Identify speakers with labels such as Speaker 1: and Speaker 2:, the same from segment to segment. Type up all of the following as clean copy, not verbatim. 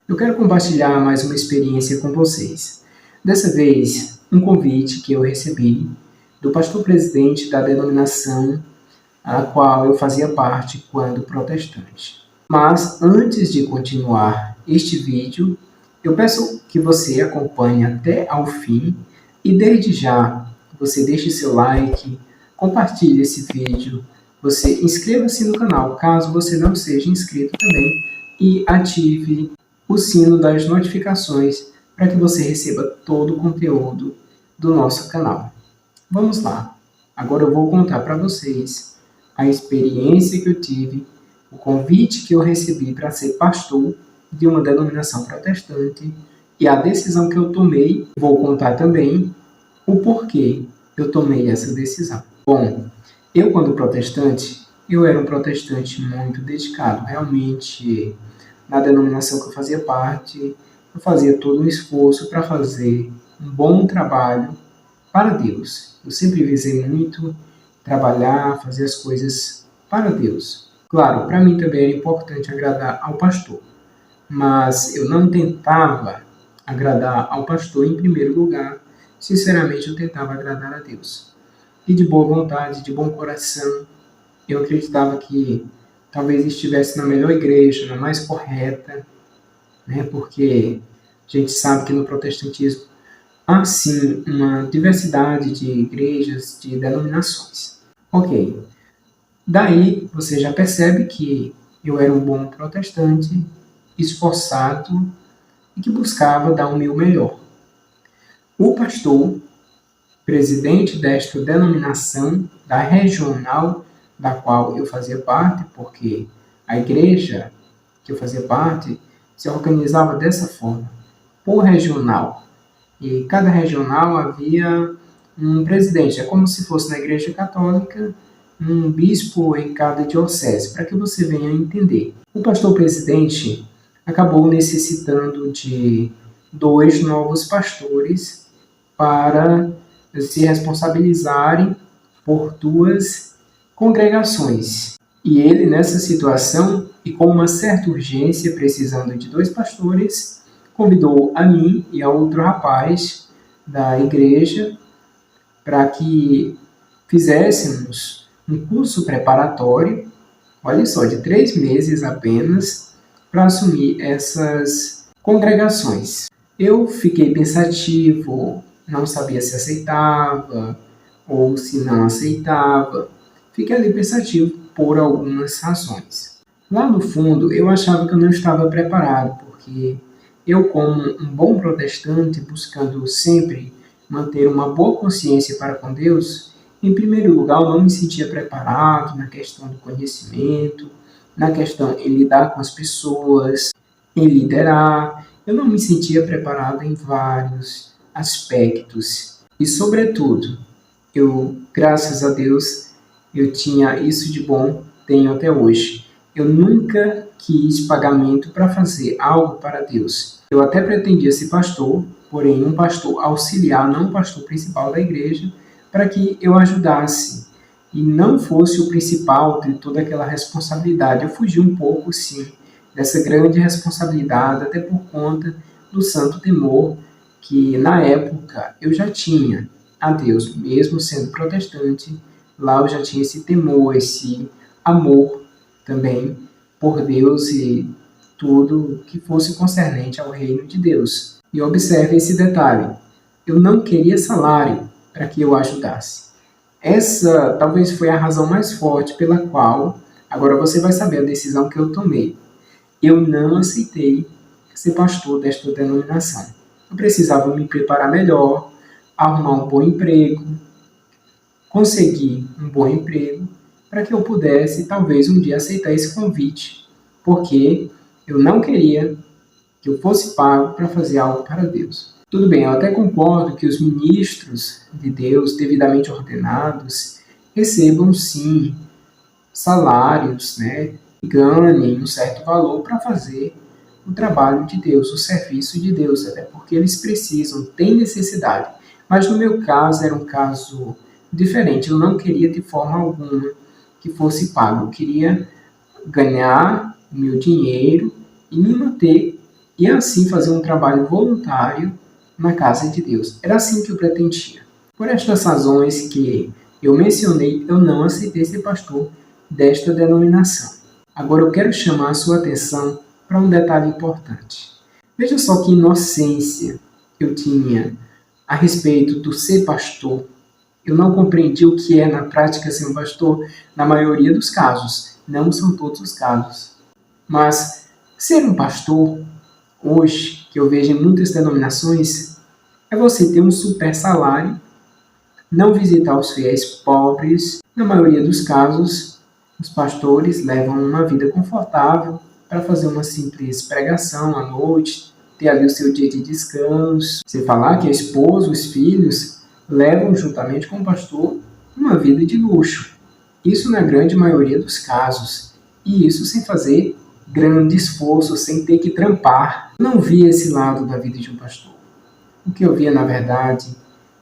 Speaker 1: Eu quero compartilhar mais uma experiência com vocês. Dessa vez, um convite que eu recebi do pastor presidente da denominação a qual eu fazia parte quando protestante. Mas antes de continuar este vídeo, eu peço que você acompanhe até ao fim e desde já você deixe seu like, compartilhe esse vídeo, você inscreva-se no canal caso você não seja inscrito também e ative o sino das notificações para que você receba todo o conteúdo do nosso canal. Vamos lá! Agora eu vou contar para vocês a experiência que eu tive, o convite que eu recebi para ser pastor de uma denominação protestante e a decisão que eu tomei. Vou contar também o porquê eu tomei essa decisão. Bom, eu quando protestante, eu era um protestante muito dedicado. Realmente, na denominação que eu fazia parte, eu fazia todo um esforço para fazer um bom trabalho para Deus. Eu sempre visei muito trabalhar, fazer as coisas para Deus. Claro, para mim também era importante agradar ao pastor, mas eu não tentava agradar ao pastor em primeiro lugar. Sinceramente, eu tentava agradar a Deus. E de boa vontade, de bom coração, eu acreditava que talvez estivesse na melhor igreja, na mais correta, né? Porque a gente sabe que no protestantismo há sim uma diversidade de igrejas, de denominações. Ok, daí você já percebe que eu era um bom protestante, esforçado e que buscava dar o meu melhor. O pastor, presidente desta denominação, da regional da qual eu fazia parte, porque a igreja que eu fazia parte se organizava dessa forma, por regional. E cada regional havia um presidente, é como se fosse na igreja católica, um bispo em cada diocese, para que você venha entender. O pastor presidente acabou necessitando de 2 novos pastores para se responsabilizarem por 2 congregações. E ele, nessa situação, e com uma certa urgência, precisando de 2 pastores, convidou a mim e a outro rapaz da igreja para que fizéssemos um curso preparatório, olha só, de 3 meses apenas, para assumir essas congregações. Eu fiquei pensativo, não sabia se aceitava ou se não aceitava. Fiquei ali pensativo por algumas razões. Lá no fundo, eu achava que eu não estava preparado, porque eu, como um bom protestante, buscando sempre manter uma boa consciência para com Deus, em primeiro lugar, eu não me sentia preparado na questão do conhecimento, na questão em lidar com as pessoas, em liderar. Eu não me sentia preparado em vários aspectos. E, sobretudo, graças a Deus, eu tinha isso de bom, tenho até hoje. Eu nunca quis pagamento para fazer algo para Deus. Eu até pretendia ser pastor, porém um pastor auxiliar, não um pastor principal da igreja, para que eu ajudasse e não fosse o principal de toda aquela responsabilidade. Eu fugi um pouco, sim, dessa grande responsabilidade, até por conta do santo temor que na época eu já tinha a Deus, mesmo sendo protestante. Lá eu já tinha esse temor, esse amor também por Deus e tudo que fosse concernente ao reino de Deus. E observe esse detalhe, eu não queria salário para que eu ajudasse. Essa talvez foi a razão mais forte pela qual, agora você vai saber a decisão que eu tomei. Eu não aceitei ser pastor desta denominação. Eu precisava me preparar melhor, arrumar um bom emprego, conseguir um bom emprego, para que eu pudesse, talvez, um dia aceitar esse convite, porque eu não queria que eu fosse pago para fazer algo para Deus. Tudo bem, eu até concordo que os ministros de Deus, devidamente ordenados, recebam, sim, salários, né, e ganhem um certo valor para fazer o trabalho de Deus, o serviço de Deus, até porque eles precisam, têm necessidade. Mas no meu caso era um caso diferente, eu não queria de forma alguma que fosse pago, eu queria ganhar o meu dinheiro e me manter e assim fazer um trabalho voluntário na casa de Deus. Era assim que eu pretendia. Por estas razões que eu mencionei, eu não aceitei ser pastor desta denominação. Agora eu quero chamar a sua atenção para um detalhe importante. Veja só que inocência eu tinha a respeito do ser pastor. Eu não compreendi o que é na prática ser um pastor na maioria dos casos. Não são todos os casos. Mas ser um pastor, hoje, que eu vejo em muitas denominações, é você ter um super salário, não visitar os fiéis pobres. Na maioria dos casos, os pastores levam uma vida confortável para fazer uma simples pregação à noite, ter ali o seu dia de descanso. Sem falar que a esposa, os filhos, levam juntamente com o pastor uma vida de luxo. Isso na grande maioria dos casos. E isso sem fazer grande esforço, sem ter que trampar. Não via esse lado da vida de um pastor. O que eu via, na verdade,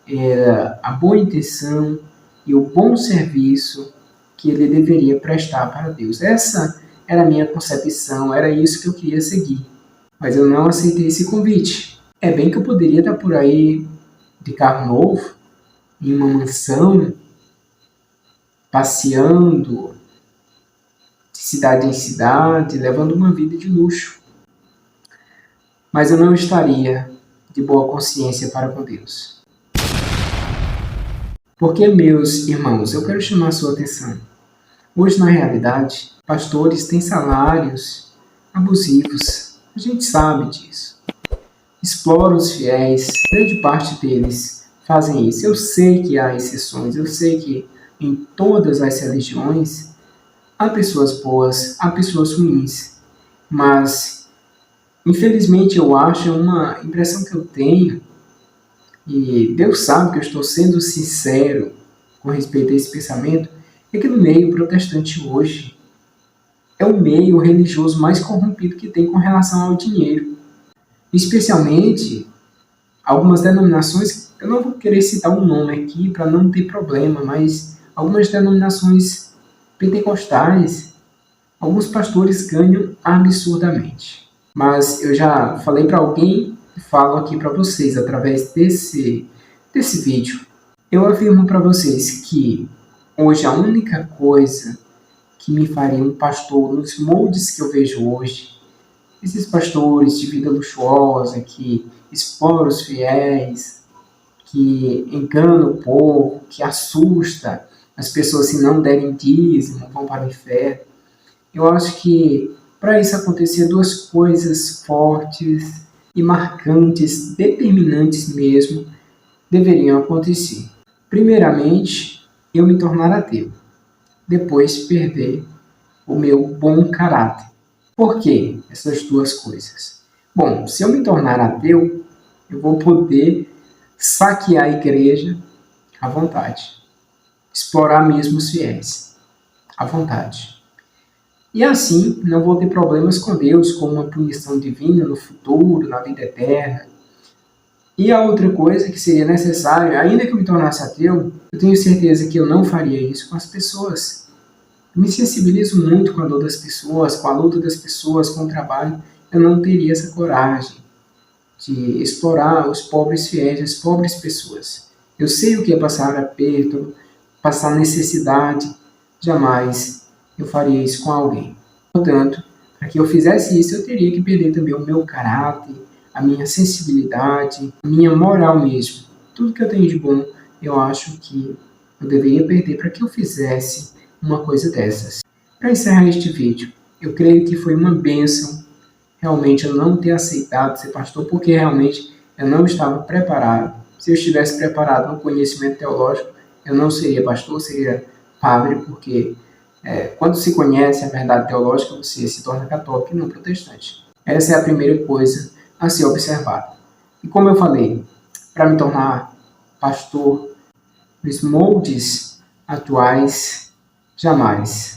Speaker 1: era a boa intenção e o bom serviço que ele deveria prestar para Deus. Essa era a minha concepção, era isso que eu queria seguir. Mas eu não aceitei esse convite. É bem que eu poderia estar por aí de carro novo, em uma mansão, passeando de cidade em cidade, levando uma vida de luxo. Mas eu não estaria de boa consciência para com Deus. Porque, meus irmãos, eu quero chamar a sua atenção. Hoje, na realidade, pastores têm salários abusivos. A gente sabe disso. Exploram os fiéis, grande parte deles fazem isso. Eu sei que há exceções, eu sei que em todas as religiões há pessoas boas, há pessoas ruins. Mas, infelizmente, eu acho, é uma impressão que eu tenho, e Deus sabe que eu estou sendo sincero com respeito a esse pensamento, é que no meio protestante hoje é o meio religioso mais corrompido que tem com relação ao dinheiro. Especialmente algumas denominações, eu não vou querer citar um nome aqui para não ter problema, mas algumas denominações pentecostais, alguns pastores ganham absurdamente. Mas eu já falei para alguém e falo aqui para vocês através desse vídeo. Eu afirmo para vocês que hoje a única coisa que me faria um pastor nos moldes que eu vejo hoje, esses pastores de vida luxuosa que exploram os fiéis, que enganam o povo, que assusta as pessoas se não derem dízimo, vão para o inferno. Eu acho que para isso acontecer, duas coisas fortes e marcantes, determinantes mesmo, deveriam acontecer. Primeiramente, eu me tornar ateu. Depois, perder o meu bom caráter. Por que essas duas coisas? Bom, se eu me tornar ateu, eu vou poder saquear a igreja à vontade. Explorar mesmo os fiéis à vontade. E assim, não vou ter problemas com Deus, como uma punição divina no futuro, na vida eterna. E a outra coisa que seria necessário, ainda que eu me tornasse ateu, eu tenho certeza que eu não faria isso com as pessoas. Eu me sensibilizo muito com a dor das pessoas, com a luta das pessoas, com o trabalho. Eu não teria essa coragem de explorar os pobres fiéis, as pobres pessoas. Eu sei o que é passar aperto, passar necessidade. Jamais eu faria isso com alguém. Portanto, para que eu fizesse isso, eu teria que perder também o meu caráter, a minha sensibilidade, a minha moral mesmo. Tudo que eu tenho de bom, eu acho que eu deveria perder para que eu fizesse uma coisa dessas. Para encerrar este vídeo, eu creio que foi uma bênção realmente eu não ter aceitado ser pastor, porque realmente eu não estava preparado. Se eu estivesse preparado no conhecimento teológico, eu não seria pastor, seria padre, porque quando se conhece a verdade teológica, você se torna católico e não protestante. Essa é a primeira coisa a ser observada. E como eu falei, para me tornar pastor nos moldes atuais, jamais.